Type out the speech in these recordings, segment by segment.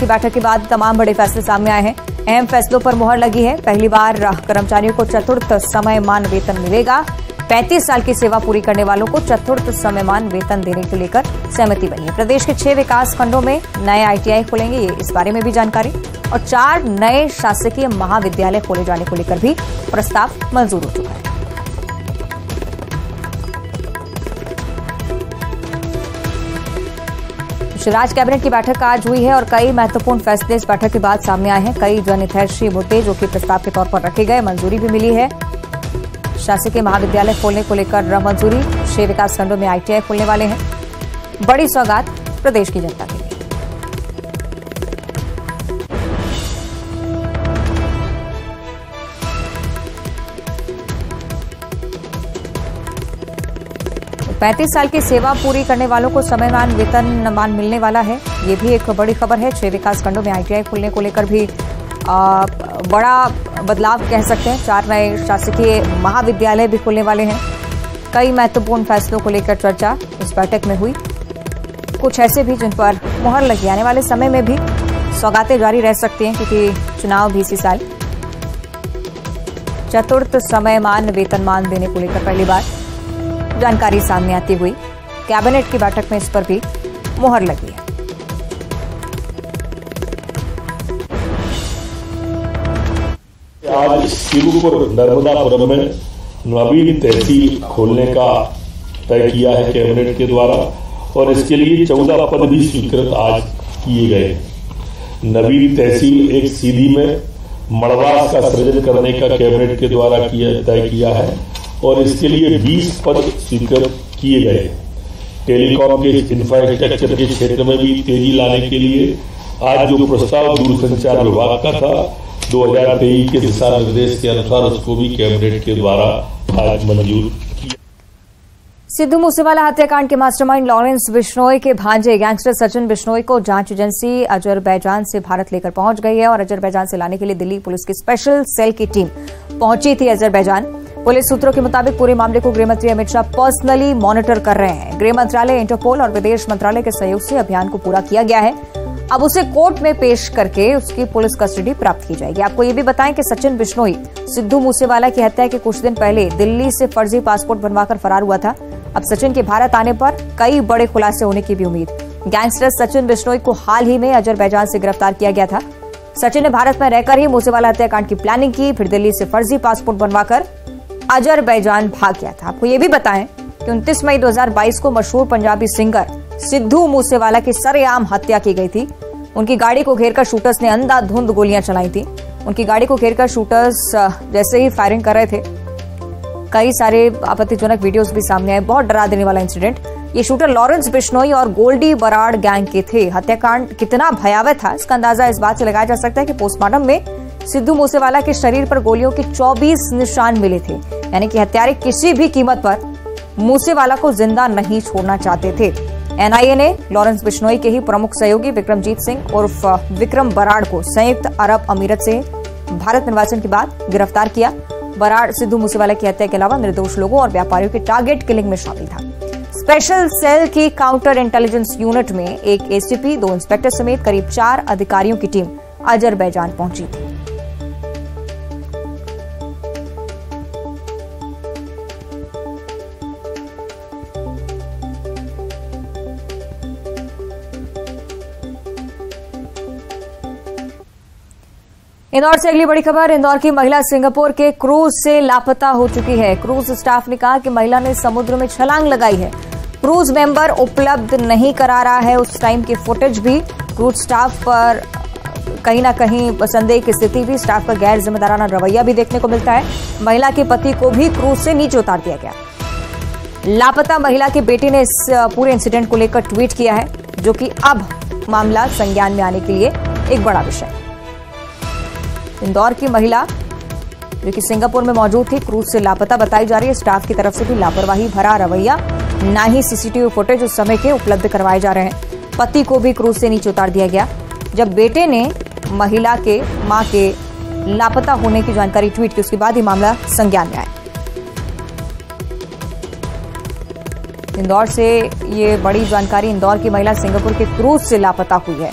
की बैठक के बाद तमाम बड़े फैसले सामने आए हैं। अहम फैसलों पर मुहर लगी है। पहली बार कर्मचारियों को चतुर्थ समयमान वेतन मिलेगा। 35 साल की सेवा पूरी करने वालों को चतुर्थ समयमान वेतन देने को लेकर सहमति बनी है। प्रदेश के 6 विकास खंडों में नए ITI खुलेंगे, ये इस बारे में भी जानकारी, और 4 नए शासकीय महाविद्यालय खोले जाने को लेकर भी प्रस्ताव मंजूर हो चुका है। राज्य कैबिनेट की बैठक आज हुई है और कई महत्वपूर्ण फैसले इस बैठक के बाद सामने आए हैं। कई जनहितैषी मुद्दे जो कि प्रस्ताव के तौर पर रखे गए, मंजूरी भी मिली है। शासकीय महाविद्यालय खोलने को लेकर मंजूरी, 6 विकास खंडों में ITI खुलने वाले हैं। बड़ी सौगात प्रदेश की जनता के लिए। तो 35 साल की सेवा पूरी करने वालों को समयमान वेतनमान मिलने वाला है, ये भी एक बड़ी खबर है। 6 विकास खंडों में ITI खुलने को लेकर भी बड़ा बदलाव कह सकते हैं। 4 नए शासकीय महाविद्यालय भी खुलने वाले हैं। कई महत्वपूर्ण फैसलों को लेकर चर्चा इस बैठक में हुई। कुछ ऐसे भी जिन पर मुहर लगी, आने वाले समय में भी सौगातें जारी रह सकती हैं, क्योंकि चुनाव भी इसी साल। चतुर्थ समयमान वेतनमान देने को लेकर पहली बार जानकारी सामने आती हुई कैबिनेट की बैठक में इस पर भी मुहर लगी है। आज सिरुपुर नर्मदापुरम में नवीन तहसील खोलने का तय किया है कैबिनेट के द्वारा, और इसके लिए 14 पद भी स्वीकृत आज किए गए। नवीन तहसील एक सीधी में मड़वास का सृजन करने का कैबिनेट के द्वारा तय किया है, और इसके लिए 20 पद स्वीकृत किए गए। टेलीकॉम के इंफ्रास्ट्रक्चर के क्षेत्र में भी तेजी लाने के लिए आज जो प्रस्ताव दूरसंचार विभाग का था 2023 के दिशा निर्देश के अनुसार, उसको भी कैबिनेट के द्वारा आज मंजूर किया। सिद्धू मूसेवाला हत्याकांड के मास्टरमाइंड लॉरेंस बिश्नोई के भांजे गैंगस्टर सचिन बिश्नोई को जांच एजेंसी अजरबैजान से भारत लेकर पहुंच गई है, और अजरबैजान से लाने के लिए दिल्ली पुलिस की स्पेशल सेल की टीम पहुंची थी अजरबैजान। पुलिस सूत्रों के मुताबिक पूरे मामले को गृहमंत्री अमित शाह पर्सनली मॉनिटर कर रहे हैं। गृह मंत्रालय, इंटरपोल और विदेश मंत्रालय के सहयोग से अभियान को पूरा किया गया है। अब उसे कोर्ट में पेश करके उसकी पुलिस कस्टडी प्राप्त की जाएगी। आपको ये भी बताएं कि सचिन बिश्नोई सिद्धू मूसेवाला की हत्या के कुछ दिन पहले दिल्ली से फर्जी पासपोर्ट बनवाकर फरार हुआ था। अब सचिन के भारत आने पर कई बड़े खुलासे होने की भी उम्मीद। गैंगस्टर सचिन बिश्नोई को हाल ही में अजरबैजान से गिरफ्तार किया गया था। सचिन ने भारत में रहकर ही मूसेवाला हत्याकांड की प्लानिंग की, फिर दिल्ली से फर्जी पासपोर्ट बनवाकर अजरबैजान भाग गया था। आपको ये भी बताएं कि 29 मई 2022 को मशहूर पंजाबी सिंगर सिद्धू मूसेवाला की सरेआम हत्या की गई थी। उनकी गाड़ी को घेरकर शूटर्स ने अंधाधुंध गोलियां चलाई थी। उनकी गाड़ी को घेरकर शूटर्स जैसे ही फायरिंग कर रहे थे, कई सारे आपत्तिजनक वीडियोस भी सामने आए। बहुत डरा देने वाला इंसिडेंट। ये शूटर लॉरेंस बिश्नोई और गोल्डी बराड़ गैंग के थे। हत्याकांड कितना भयावह था, इसका अंदाजा इस बात से लगाया जा सकता है कि पोस्टमार्टम में सिद्धू मूसेवाला के शरीर पर गोलियों के 24 निशान मिले थे, यानी कि हत्यारे किसी भी कीमत पर मूसेवाला को जिंदा नहीं छोड़ना चाहते थे। NIA ने लॉरेंस बिश्नोई के ही प्रमुख सहयोगी विक्रमजीत सिंह उर्फ विक्रम बराड़ को संयुक्त अरब अमीरत से भारत निर्वाचन के बाद गिरफ्तार किया। बराड़ सिद्धू मूसेवाला की हत्या के अलावा निर्दोष लोगों और व्यापारियों की टारगेट किलिंग में शामिल था। स्पेशल सेल की काउंटर इंटेलिजेंस यूनिट में एक ACP, 2 इंस्पेक्टर समेत करीब 4 अधिकारियों की टीम अजरबैजान पहुंची थी। इंदौर से अगली बड़ी खबर। इंदौर की महिला सिंगापुर के क्रूज से लापता हो चुकी है। क्रूज स्टाफ ने कहा कि महिला ने समुद्र में छलांग लगाई है। क्रूज मेंबर उपलब्ध नहीं करा रहा है उस टाइम की फुटेज भी। क्रूज स्टाफ पर कहीं ना कहीं संदेह की स्थिति भी, स्टाफ का गैर जिम्मेदाराना रवैया भी देखने को मिलता है। महिला के पति को भी क्रूज से नीचे उतार दिया गया। लापता महिला के बेटे ने इस पूरे इंसिडेंट को लेकर ट्वीट किया है, जो कि अब मामला संज्ञान में आने के लिए एक बड़ा विषय। इंदौर की महिला जो कि सिंगापुर में मौजूद थी, क्रूज से लापता बताई जा रही है। स्टाफ की तरफ से भी लापरवाही भरा रवैया, ना ही CCTV फुटेज उस समय के उपलब्ध करवाए जा रहे हैं। पति को भी क्रूज से नीचे उतार दिया गया। जब बेटे ने महिला के मां के लापता होने की जानकारी ट्वीट की, उसके बाद ही मामला संज्ञान में आया। इंदौर से ये बड़ी जानकारी। इंदौर की महिला सिंगापुर के क्रूज से लापता हुई है।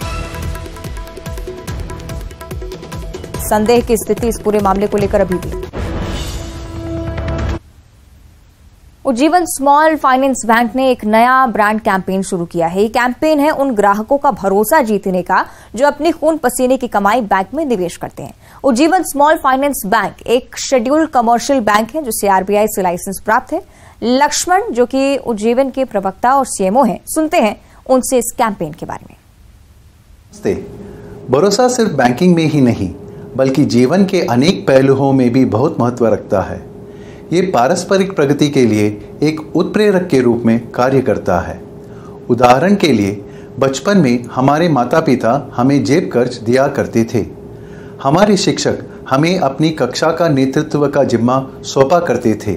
संदेह की स्थिति इस पूरे मामले को लेकर अभी भी। उज्जीवन स्मॉल फाइनेंस बैंक ने एक नया ब्रांड कैंपेन शुरू किया है। ये कैंपेन है उन ग्राहकों का भरोसा जीतने का जो अपनी खून पसीने की कमाई बैंक में निवेश करते हैं। उज्जीवन स्मॉल फाइनेंस बैंक एक शेड्यूल्ड कमर्शियल बैंक है जिसे आरबीआई से लाइसेंस प्राप्त है। लक्ष्मण जो कि उज्जीवन के प्रवक्ता और सीएमओ हैं, सुनते हैं उनसे इस कैंपेन के बारे में। भरोसा सिर्फ बैंकिंग में ही नहीं बल्कि जीवन के अनेक पहलुओं में भी बहुत महत्व रखता है। ये पारस्परिक प्रगति के लिए एक उत्प्रेरक के रूप में कार्य करता है। उदाहरण के लिए बचपन में हमारे माता पिता हमें जेब खर्च दिया करते थे। हमारे शिक्षक हमें अपनी कक्षा का नेतृत्व का जिम्मा सौंपा करते थे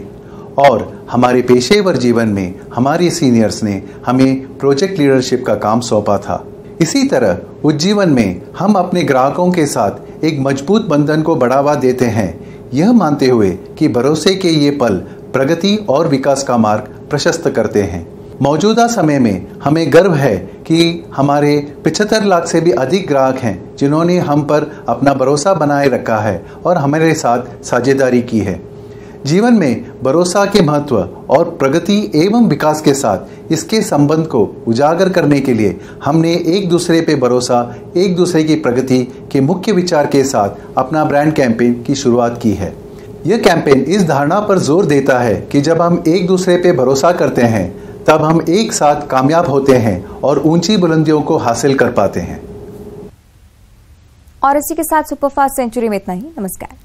और हमारे पेशेवर जीवन में हमारे सीनियर्स ने हमें प्रोजेक्ट लीडरशिप का काम सौंपा था। इसी तरह उज्जीवन में हम अपने ग्राहकों के साथ एक मजबूत बंधन को बढ़ावा देते हैं, यह मानते हुए कि भरोसे के ये पल प्रगति और विकास का मार्ग प्रशस्त करते हैं। मौजूदा समय में हमें गर्व है कि हमारे 75 लाख से भी अधिक ग्राहक हैं जिन्होंने हम पर अपना भरोसा बनाए रखा है और हमारे साथ साझेदारी की है। जीवन में भरोसा के महत्व और प्रगति एवं विकास के साथ इसके संबंध को उजागर करने के लिए हमने एक दूसरे पे भरोसा, एक दूसरे की प्रगति के मुख्य विचार के साथ अपना ब्रांड कैंपेन की शुरुआत की है। यह कैंपेन इस धारणा पर जोर देता है कि जब हम एक दूसरे पे भरोसा करते हैं तब हम एक साथ कामयाब होते हैं और ऊंची बुलंदियों को हासिल कर पाते हैं। और इसी के साथ सुपरफास्ट सेंचुरी में इतना ही। नमस्कार।